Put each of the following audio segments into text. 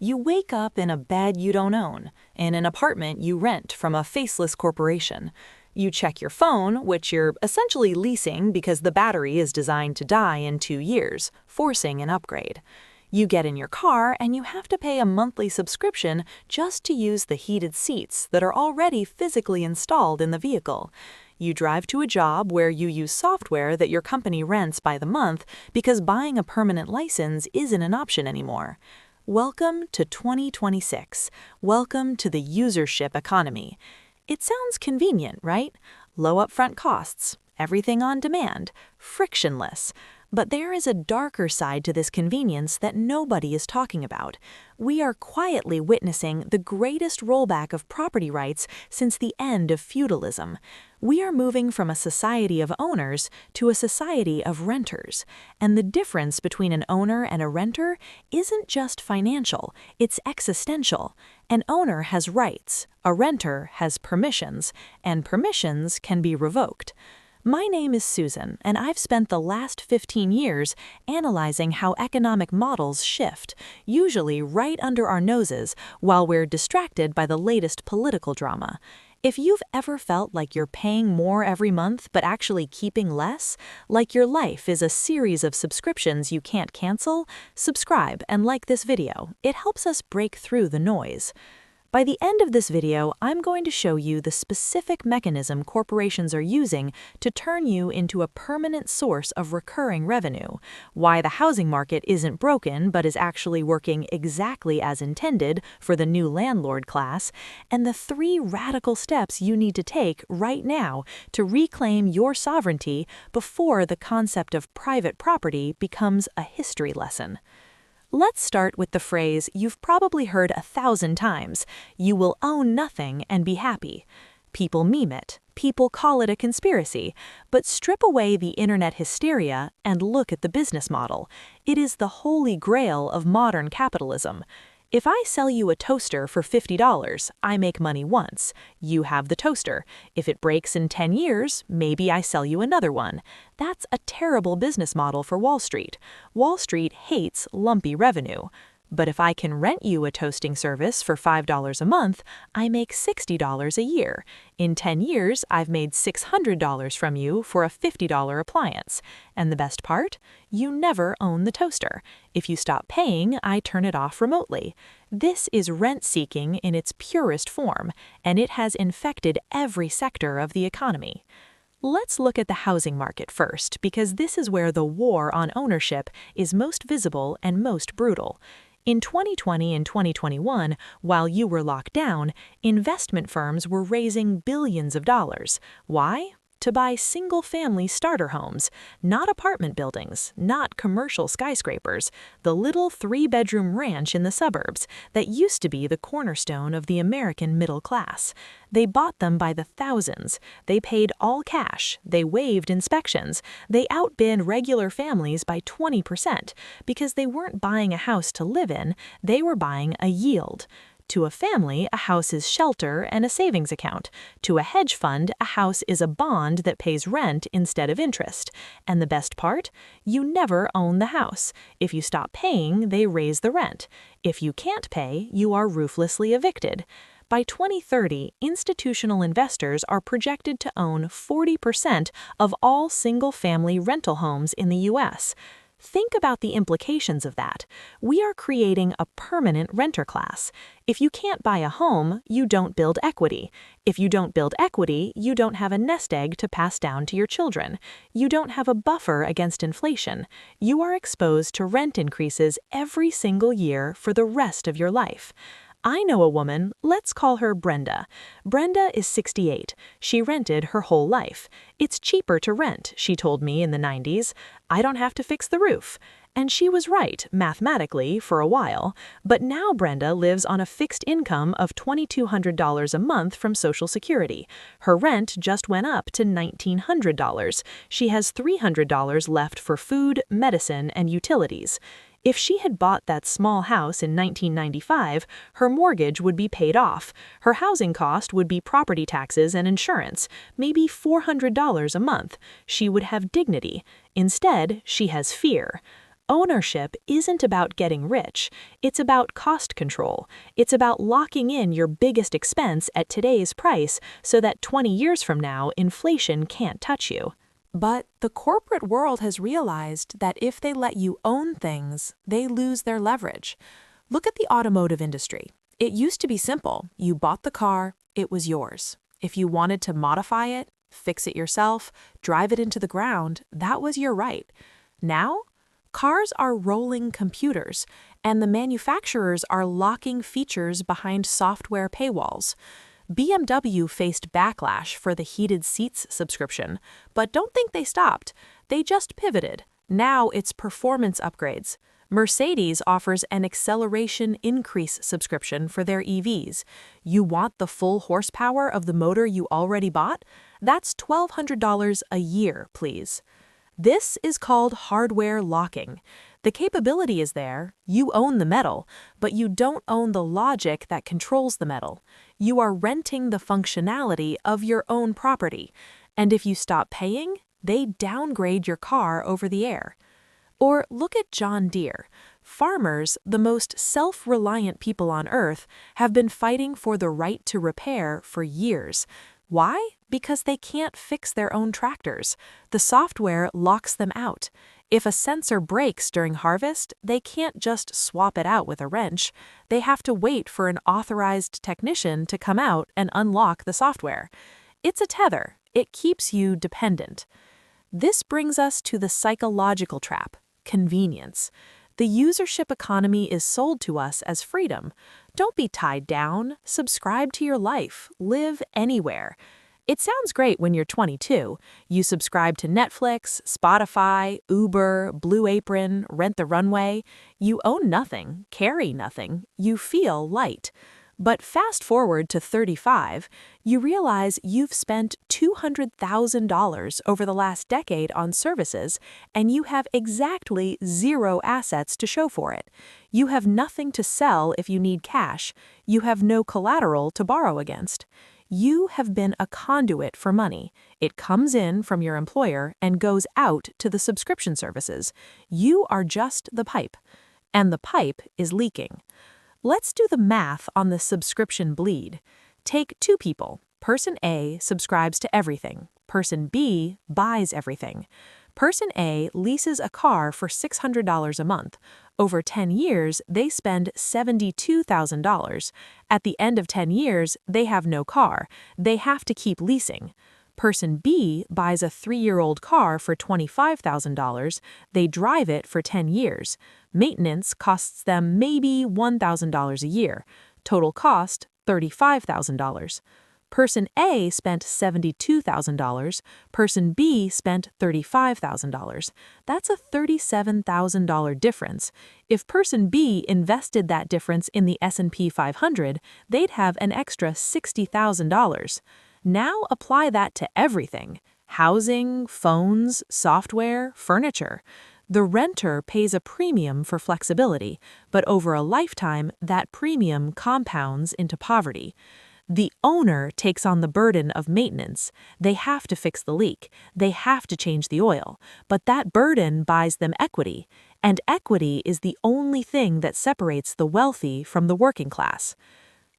You wake up in a bed you don't own, in an apartment you rent from a faceless corporation. You check your phone, which you're essentially leasing because the battery is designed to die in 2 years, forcing an upgrade. You get in your car and you have to pay a monthly subscription just to use the heated seats that are already physically installed in the vehicle. You drive to a job where you use software that your company rents by the month because buying a permanent license isn't an option anymore. Welcome to 2026. Welcome to the usership economy. It sounds convenient, right? Low upfront costs, everything on demand, frictionless. But there is a darker side to this convenience that nobody is talking about. We are quietly witnessing the greatest rollback of property rights since the end of feudalism. We are moving from a society of owners to a society of renters. And the difference between an owner and a renter isn't just financial, it's existential. An owner has rights, a renter has permissions, and permissions can be revoked. My name is Susan, and I've spent the last 15 years analyzing how economic models shift, usually right under our noses, while we're distracted by the latest political drama. If you've ever felt like you're paying more every month but actually keeping less, like your life is a series of subscriptions you can't cancel, subscribe and like this video. It helps us break through the noise. By the end of this video, I'm going to show you the specific mechanism corporations are using to turn you into a permanent source of recurring revenue, why the housing market isn't broken but is actually working exactly as intended for the new landlord class, and the 3 radical steps you need to take right now to reclaim your sovereignty before the concept of private property becomes a history lesson. Let's start with the phrase you've probably heard 1,000 times: you will own nothing and be happy. People meme it, people call it a conspiracy, but strip away the internet hysteria and look at the business model. It is the holy grail of modern capitalism. If I sell you a toaster for $50, I make money once. You have the toaster. If it breaks in 10 years, maybe I sell you another one. That's a terrible business model for Wall Street. Wall Street hates lumpy revenue. But if I can rent you a toasting service for $5 a month, I make $60 a year. In 10 years, I've made $600 from you for a $50 appliance. And the best part? You never own the toaster. If you stop paying, I turn it off remotely. This is rent-seeking in its purest form, and it has infected every sector of the economy. Let's look at the housing market first, because this is where the war on ownership is most visible and most brutal. In 2020 and 2021, while you were locked down, investment firms were raising billions of dollars. Why? To buy single-family starter homes, not apartment buildings, not commercial skyscrapers, the little 3-bedroom ranch in the suburbs that used to be the cornerstone of the American middle class. They bought them by the thousands. They paid all cash. They waived inspections. They outbid regular families by 20% because they weren't buying a house to live in, they were buying a yield. To a family, a house is shelter and a savings account. To a hedge fund, a house is a bond that pays rent instead of interest. And the best part? You never own the house. If you stop paying, they raise the rent. If you can't pay, you are ruthlessly evicted. By 2030, institutional investors are projected to own 40% of all single-family rental homes in the U.S. Think about the implications of that. We are creating a permanent renter class. If you can't buy a home, you don't build equity. If you don't build equity, you don't have a nest egg to pass down to your children. You don't have a buffer against inflation. You are exposed to rent increases every single year for the rest of your life. I know a woman, let's call her Brenda. Brenda is 68. She rented her whole life. It's cheaper to rent, she told me in the 90s. I don't have to fix the roof. And she was right, mathematically, for a while. But now Brenda lives on a fixed income of $2,200 a month from Social Security. Her rent just went up to $1,900. She has $300 left for food, medicine, and utilities. If she had bought that small house in 1995, her mortgage would be paid off. Her housing cost would be property taxes and insurance, maybe $400 a month. She would have dignity. Instead, she has fear. Ownership isn't about getting rich, it's about cost control. It's about locking in your biggest expense at today's price so that 20 years from now, inflation can't touch you. But the corporate world has realized that if they let you own things, they lose their leverage. Look at the automotive industry. It used to be simple. You bought the car, it was yours. If you wanted to modify it, fix it yourself, drive it into the ground, that was your right. Now, cars are rolling computers, and the manufacturers are locking features behind software paywalls. BMW faced backlash for the heated seats subscription, but don't think they stopped. They just pivoted. Now it's performance upgrades. Mercedes offers an acceleration increase subscription for their EVs. You want the full horsepower of the motor you already bought? That's $1,200 a year, please. This is called hardware locking. The capability is there, you own the metal, but you don't own the logic that controls the metal. You are renting the functionality of your own property, and if you stop paying, they downgrade your car over the air. Or look at John Deere. Farmers, the most self-reliant people on earth, have been fighting for the right to repair for years. Why? Because they can't fix their own tractors. The software locks them out. If a sensor breaks during harvest, they can't just swap it out with a wrench. They have to wait for an authorized technician to come out and unlock the software. It's a tether. It keeps you dependent. This brings us to the psychological trap, convenience. The usership economy is sold to us as freedom. Don't be tied down. Subscribe to your life. Live anywhere. It sounds great when you're 22. You subscribe to Netflix, Spotify, Uber, Blue Apron, Rent the Runway. You own nothing, carry nothing. You feel light. But fast forward to 35, you realize you've spent $200,000 over the last decade on services, and you have exactly zero assets to show for it. You have nothing to sell if you need cash. You have no collateral to borrow against. You have been a conduit for money. It comes in from your employer and goes out to the subscription services. You are just the pipe, and the pipe is leaking. Let's do the math on the subscription bleed. Take two people. Person A subscribes to everything. Person B buys everything. Person A leases a car for $600 a month. Over 10 years, they spend $72,000. At the end of 10 years, they have no car. They have to keep leasing. Person B buys a 3-year-old car for $25,000. They drive it for 10 years. Maintenance costs them maybe $1,000 a year. Total cost, $35,000. Person A spent $72,000. Person B spent $35,000. That's a $37,000 difference. If person B invested that difference in the S&P 500, they'd have an extra $60,000. Now apply that to everything: housing, phones, software, furniture. The renter pays a premium for flexibility, but over a lifetime, that premium compounds into poverty. The owner takes on the burden of maintenance. They have to fix the leak. They have to change the oil. But that burden buys them equity, and equity is the only thing that separates the wealthy from the working class.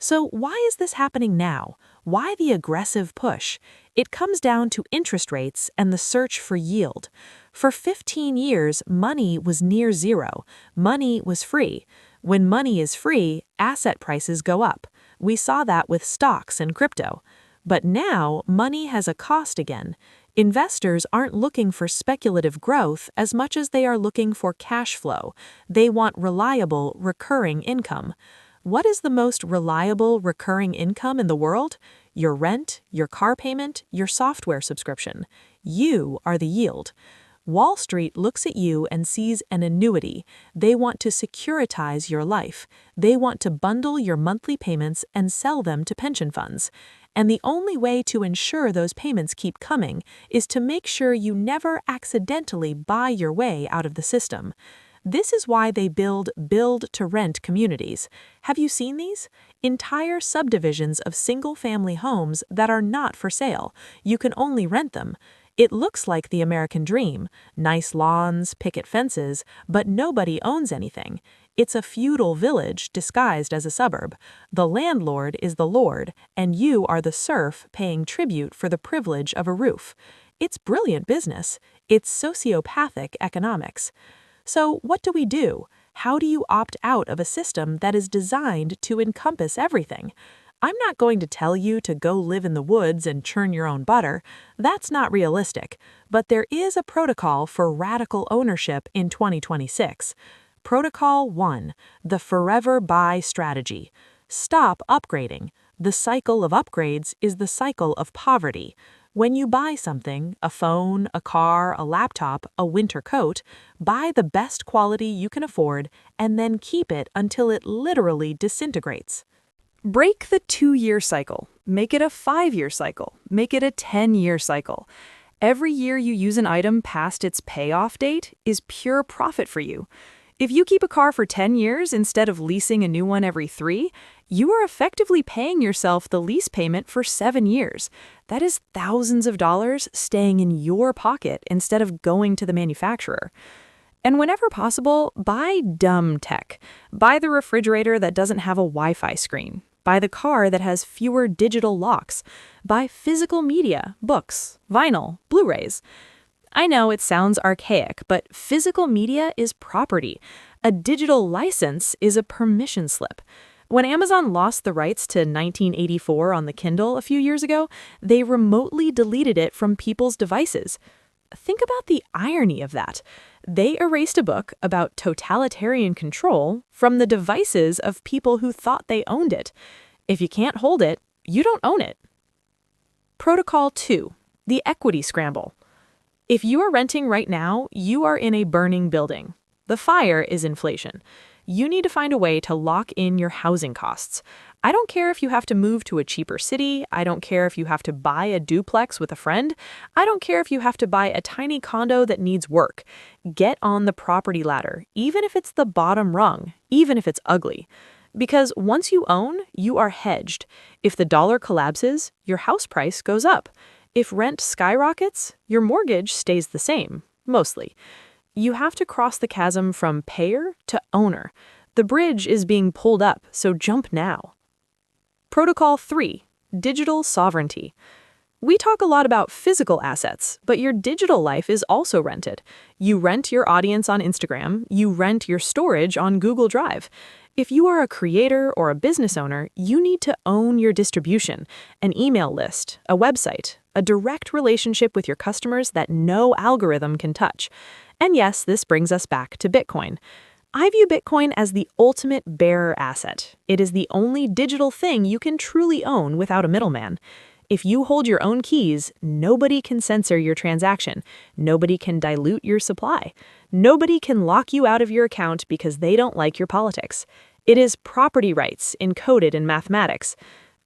So why is this happening now? Why the aggressive push? It comes down to interest rates and the search for yield. For 15 years, money was near zero. Money was free. When money is free, asset prices go up. We saw that with stocks and crypto. But now, money has a cost again. Investors aren't looking for speculative growth as much as they are looking for cash flow. They want reliable, recurring income. What is the most reliable recurring income in the world? Your rent, your car payment, your software subscription. You are the yield. Wall Street looks at you and sees an annuity. They want to securitize your life. They want to bundle your monthly payments and sell them to pension funds. And the only way to ensure those payments keep coming is to make sure you never accidentally buy your way out of the system. This is why they build build-to-rent communities. Have you seen these? Entire subdivisions of single-family homes that are not for sale. You can only rent them. It looks like the American dream, nice lawns, picket fences, but nobody owns anything. It's a feudal village disguised as a suburb. The landlord is the lord, and you are the serf paying tribute for the privilege of a roof. It's brilliant business. It's sociopathic economics. So what do we do? How do you opt out of a system that is designed to encompass everything? I'm not going to tell you to go live in the woods and churn your own butter. That's not realistic. But there is a protocol for radical ownership in 2026. Protocol 1, the Forever Buy Strategy. Stop upgrading. The cycle of upgrades is the cycle of poverty. When you buy something, a phone, a car, a laptop, a winter coat, buy the best quality you can afford and then keep it until it literally disintegrates. Break the 2-year cycle. Make it a 5-year cycle. Make it a 10-year cycle. Every year you use an item past its payoff date is pure profit for you. If you keep a car for 10 years instead of leasing a new one every 3, you are effectively paying yourself the lease payment for 7 years. That is thousands of dollars staying in your pocket instead of going to the manufacturer. And whenever possible, buy dumb tech. Buy the refrigerator that doesn't have a Wi-Fi screen. Buy the car that has fewer digital locks. Buy physical media, books, vinyl, Blu-rays. I know it sounds archaic, but physical media is property. A digital license is a permission slip. When Amazon lost the rights to 1984 on the Kindle a few years ago, they remotely deleted it from people's devices. Think about the irony of that. They erased a book about totalitarian control from the devices of people who thought they owned it. If you can't hold it, you don't own it. Protocol 2, the equity scramble. If you are renting right now, you are in a burning building. The fire is inflation. You need to find a way to lock in your housing costs. I don't care if you have to move to a cheaper city. I don't care if you have to buy a duplex with a friend. I don't care if you have to buy a tiny condo that needs work. Get on the property ladder, even if it's the bottom rung, even if it's ugly. Because once you own, you are hedged. If the dollar collapses, your house price goes up. If rent skyrockets, your mortgage stays the same, mostly. You have to cross the chasm from payer to owner. The bridge is being pulled up, so jump now. Protocol 3, digital sovereignty. We talk a lot about physical assets, but your digital life is also rented. You rent your audience on Instagram, you rent your storage on Google Drive. If you are a creator or a business owner, you need to own your distribution, an email list, a website, a direct relationship with your customers that no algorithm can touch. And yes, this brings us back to Bitcoin. I view Bitcoin as the ultimate bearer asset. It is the only digital thing you can truly own without a middleman. If you hold your own keys, nobody can censor your transaction. Nobody can dilute your supply. Nobody can lock you out of your account because they don't like your politics. It is property rights encoded in mathematics.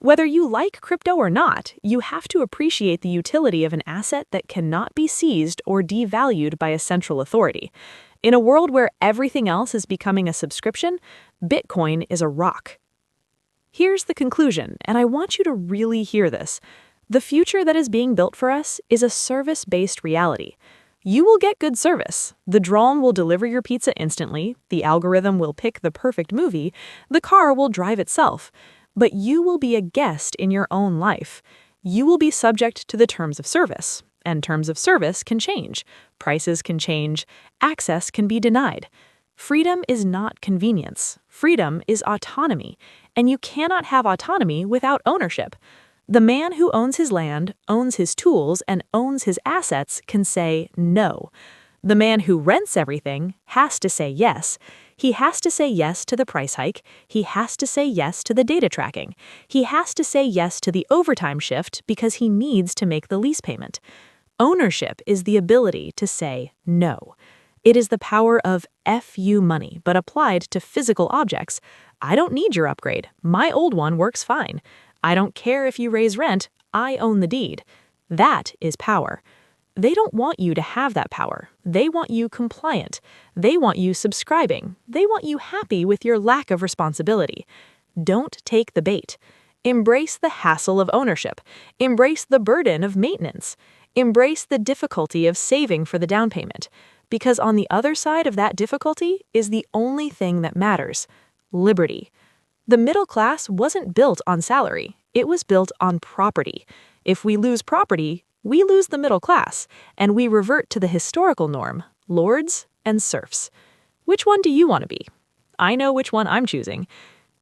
Whether you like crypto or not, you have to appreciate the utility of an asset that cannot be seized or devalued by a central authority. In a world where everything else is becoming a subscription, Bitcoin is a rock. Here's the conclusion, and I want you to really hear this. The future that is being built for us is a service-based reality. You will get good service. The drone will deliver your pizza instantly, the algorithm will pick the perfect movie, the car will drive itself. But you will be a guest in your own life. You will be subject to the terms of service, and terms of service can change. Prices can change. Access can be denied. Freedom is not convenience. Freedom is autonomy, and you cannot have autonomy without ownership. The man who owns his land, owns his tools, and owns his assets can say no. The man who rents everything has to say yes. He has to say yes to the price hike. He has to say yes to the data tracking. He has to say yes to the overtime shift because he needs to make the lease payment. Ownership is the ability to say no. It is the power of FU money, but applied to physical objects. I don't need your upgrade. My old one works fine. I don't care if you raise rent. I own the deed. That is power. They don't want you to have that power. They want you compliant. They want you subscribing. They want you happy with your lack of responsibility. Don't take the bait. Embrace the hassle of ownership. Embrace the burden of maintenance. Embrace the difficulty of saving for the down payment, because on the other side of that difficulty is the only thing that matters: liberty. The middle class wasn't built on salary, it was built on property. If we lose property, we lose the middle class, and we revert to the historical norm: lords and serfs. Which one do you want to be? I know which one I'm choosing.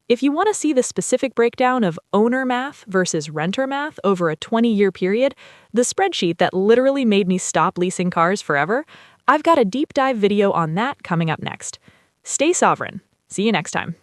If you want to see the specific breakdown of owner math versus renter math over a 20-year period, the spreadsheet that literally made me stop leasing cars forever, I've got a deep dive video on that coming up next. Stay sovereign. See you next time.